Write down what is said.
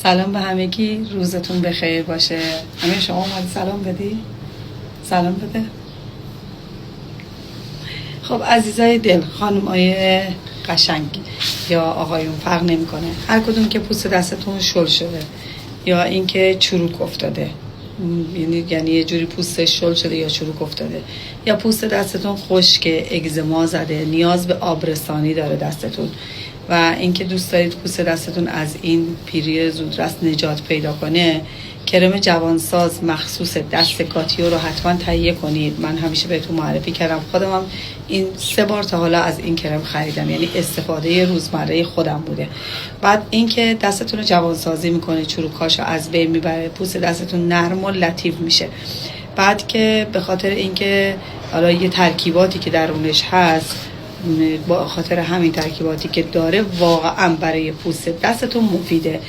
سلام به همگی، روزتون بخیر باشه. همه شما اومدی سلام بدی؟ سلام بده. خب عزیزای دل، خانمای قشنگ یا آقایون فرق نمیکنه، هر کدوم که پوست دستتون شل شده یا اینکه چروک افتاده، یعنی یه جوری پوستش شل شده یا چروک افتاده، یا پوست دستتون خشکه، اگزما زده، نیاز به آبرسانی داره دستتون و اینکه دوست دارید پوست دستتون از این پیری زودرس نجات پیدا کنه، کرم جوانساز مخصوص دست کاتیو رو حتما تهیه کنید. من همیشه بهتون معرفی کردم، خودم هم این 3 بار تا حالا از این کرم خریدم، یعنی استفاده روزمره خودم بوده. بعد اینکه دستتون رو جوانسازی میکنه، چروکاشو از بین میبره، پوست دستتون نرم و لطیف میشه. بعد که به خاطر اینکه حالا یه ترکیباتی که درونش هست، با خاطر همین ترکیباتی که داره واقعا برای پوست دستتون مفیده.